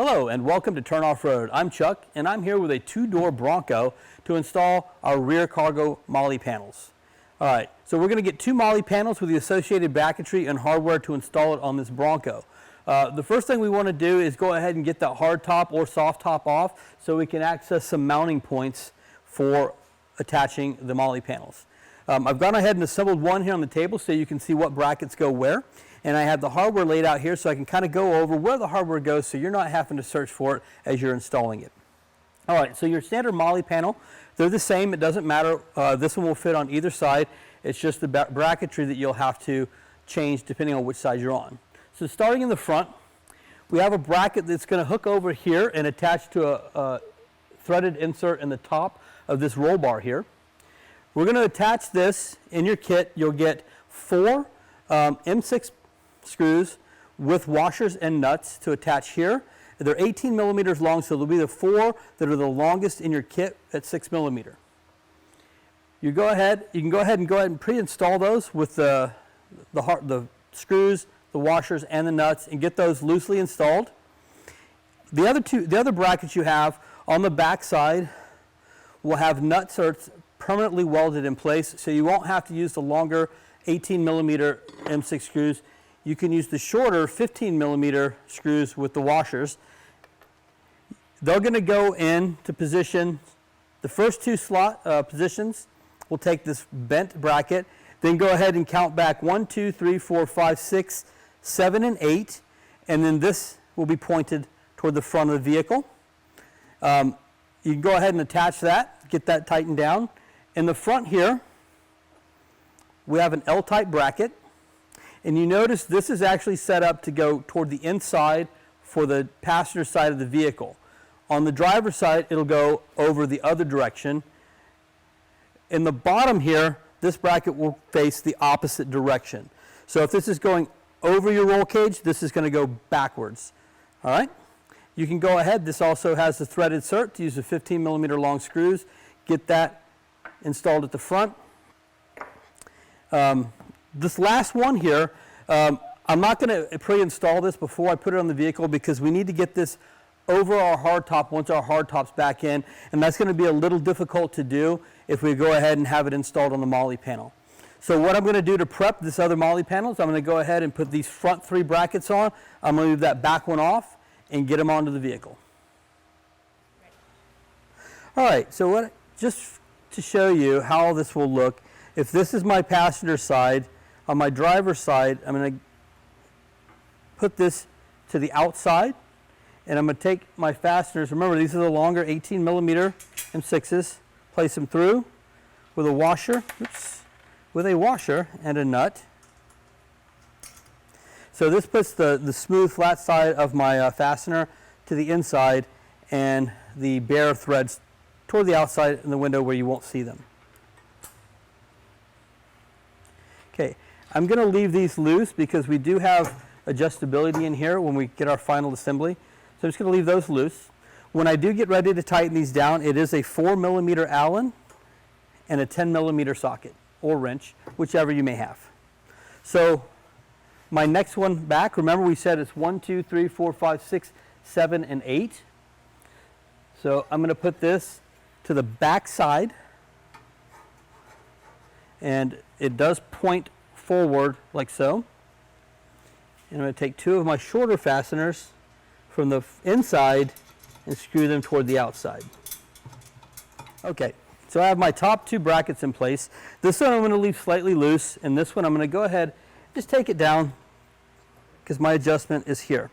Hello and welcome to Turn Off Road. I'm Chuck and I'm here with a two-door Bronco to install our rear cargo MOLLE panels. Alright, so we're going to get two MOLLE panels with the associated bracketry and hardware to install it on this Bronco. The first thing we want to do is go ahead and get that hard top or soft top off so we can access some mounting points for attaching the MOLLE panels. I've gone ahead and assembled one here on the table so you can see what brackets go where. And I have the hardware laid out here so I can kind of go over where the hardware goes so you're not having to search for it as you're installing it. All right, so your standard MOLLE panel, they're the same. It doesn't matter. This one will fit on either side. It's just the bracketry that you'll have to change depending on which side you're on. So starting in the front, we have a bracket that's going to hook over here and attach to a threaded insert in the top of this roll bar here. We're going to attach this in your kit. You'll get 4 M6 screws with washers and nuts to attach here. They're 18 millimeters long, so they'll be the 4 that are the longest in your kit at 6 millimeter. You can go ahead and pre-install those with the screws, the washers, and the nuts, and get those loosely installed. The other brackets you have on the back side will have nuts permanently welded in place, so you won't have to use the longer 18 millimeter M6 screws. You can use the shorter 15 millimeter screws with the washers. They're going to go into position. The first 2 slot positions will take this bent bracket. Then go ahead and count back 1, 2, 3, 4, 5, 6, 7, and 8. And then this will be pointed toward the front of the vehicle. You can go ahead and attach that, get that tightened down. In the front here, we have an L-type bracket. And you notice this is actually set up to go toward the inside for the passenger side of the vehicle. On the driver's side, it'll go over the other direction. In the bottom here, this bracket will face the opposite direction. So if this is going over your roll cage, this is going to go backwards. All right? You can go ahead. This also has the thread insert to use the 15 millimeter long screws. Get that installed at the front. This last one here, I'm not going to pre-install this before I put it on the vehicle because we need to get this over our hardtop once our hardtop's back in, and that's going to be a little difficult to do if we go ahead and have it installed on the MOLLE panel. So what I'm going to do to prep this other MOLLE panel is I'm going to go ahead and put these front 3 brackets on. I'm going to leave that back one off and get them onto the vehicle. All right, so just to show you how this will look, if this is my passenger side, on my driver's side, I'm going to put this to the outside, and I'm going to take my fasteners. Remember, these are the longer 18 millimeter M6s. Place them through with a washer, and a nut. So this puts the smooth, flat side of my fastener to the inside, and the bare threads toward the outside in the window where you won't see them. Okay. I'm going to leave these loose because we do have adjustability in here when we get our final assembly. So I'm just going to leave those loose. When I do get ready to tighten these down, it is a 4 millimeter Allen and a 10 millimeter socket or wrench, whichever you may have. So my next one back, remember we said it's 1, 2, 3, 4, 5, 6, 7, and 8. So I'm going to put this to the back side, and it does point forward like so. And I'm going to take 2 of my shorter fasteners from the inside and screw them toward the outside. Okay, so I have my top 2 brackets in place. This one I'm going to leave slightly loose, and this one I'm going to go ahead and just take it down because my adjustment is here.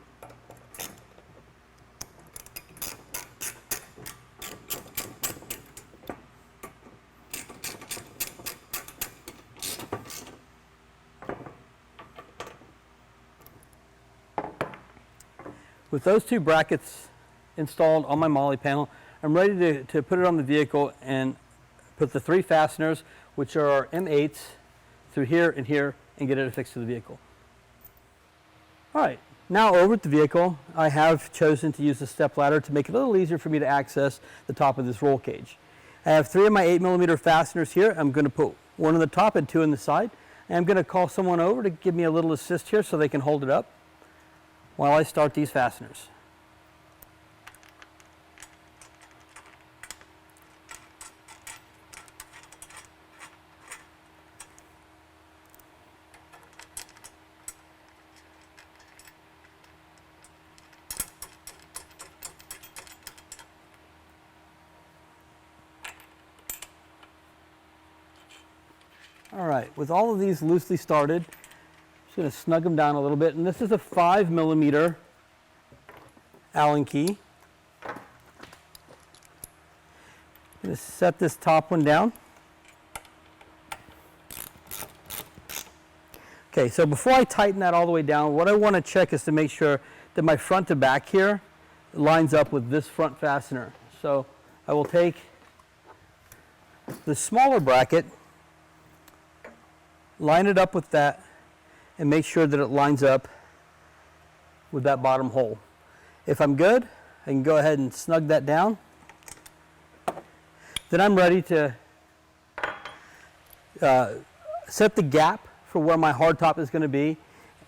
With those 2 brackets installed on my MOLLE panel, I'm ready to put it on the vehicle and put the 3 fasteners, which are our M8s, through here and here, and get it affixed to the vehicle. All right, now over at the vehicle, I have chosen to use the step ladder to make it a little easier for me to access the top of this roll cage. I have 3 of my 8 millimeter fasteners here. I'm going to put 1 on the top and 2 on the side. And I'm going to call someone over to give me a little assist here so they can hold it up while I start these fasteners. All right, with all of these loosely started, I'm just going to snug them down a little bit. And this is a 5mm Allen key. I'm going to set this top one down. Okay, so before I tighten that all the way down, what I want to check is to make sure that my front to back here lines up with this front fastener. So I will take the smaller bracket, line it up with that, and make sure that it lines up with that bottom hole. If I'm good, I can go ahead and snug that down. Then I'm ready to set the gap for where my hardtop is going to be,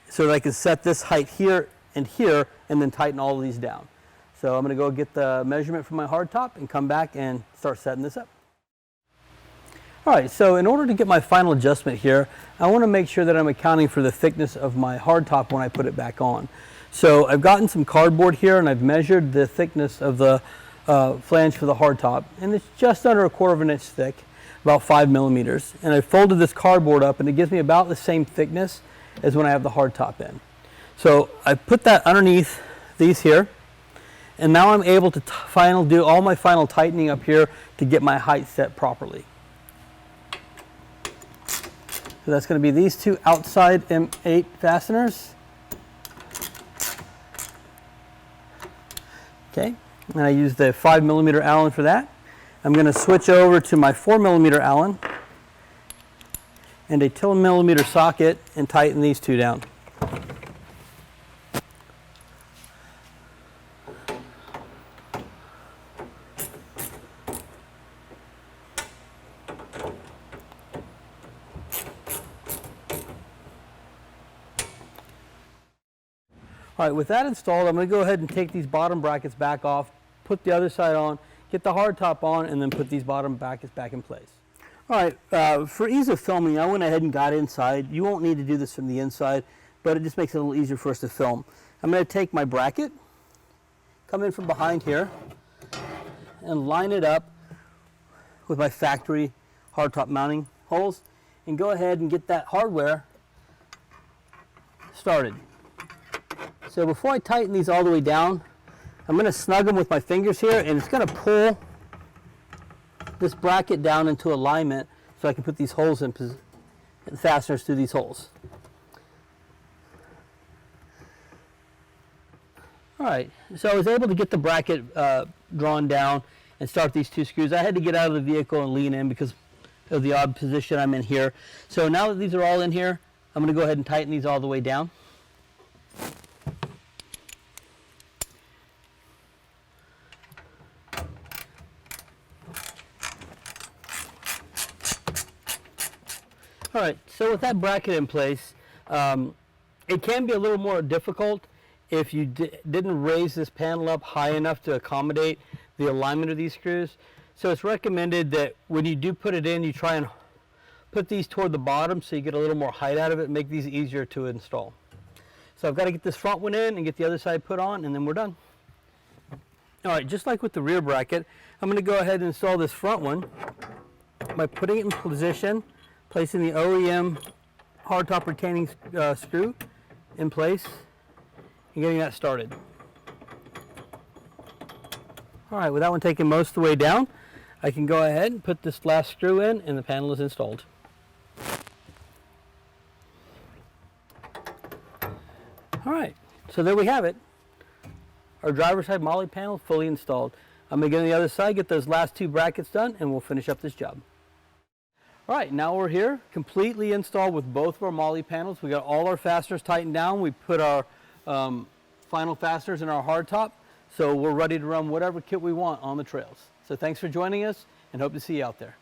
so that I can set this height here, and then tighten all of these down. So I'm going to go get the measurement for my hardtop and come back and start setting this up. All right, so in order to get my final adjustment here, I want to make sure that I'm accounting for the thickness of my hardtop when I put it back on. So I've gotten some cardboard here and I've measured the thickness of the flange for the hardtop, and it's just under 1/4 inch thick, about 5mm. And I folded this cardboard up and it gives me about the same thickness as when I have the hardtop in. So I put that underneath these here, and now I'm able to do all my final tightening up here to get my height set properly. So that's going to be these two outside M8 fasteners. Okay, and I use the 5mm Allen for that. I'm going to switch over to my 4mm Allen and a 10mm socket and tighten these two down. All right, with that installed, I'm going to go ahead and take these bottom brackets back off, put the other side on, get the hardtop on, and then put these bottom brackets back in place. All right, for ease of filming, I went ahead and got inside. You won't need to do this from the inside, but it just makes it a little easier for us to film. I'm going to take my bracket, come in from behind here, and line it up with my factory hardtop mounting holes, and go ahead and get that hardware started. So before I tighten these all the way down, I'm going to snug them with my fingers here, and it's going to pull this bracket down into alignment so I can put these holes in, fasteners through these holes. All right, so I was able to get the bracket drawn down and start these two screws. I had to get out of the vehicle and lean in because of the odd position I'm in here. So now that these are all in here, I'm going to go ahead and tighten these all the way down. All right, so with that bracket in place, it can be a little more difficult if you didn't raise this panel up high enough to accommodate the alignment of these screws. So it's recommended that when you do put it in, you try and put these toward the bottom so you get a little more height out of it, make these easier to install. So I've got to get this front one in and get the other side put on, and then we're done. All right, just like with the rear bracket, I'm going to go ahead and install this front one by putting it in position, placing the OEM hardtop retaining screw in place, and getting that started. All right, with that one taken most of the way down, I can go ahead and put this last screw in, and the panel is installed. All right, so there we have it. Our driver's side MOLLE panel fully installed. I'm going to get on the other side, get those last two brackets done, and we'll finish up this job. All right, now we're here, completely installed with both of our MOLLE panels. We got all our fasteners tightened down. We put our final fasteners in our hardtop, so we're ready to run whatever kit we want on the trails. So thanks for joining us, and hope to see you out there.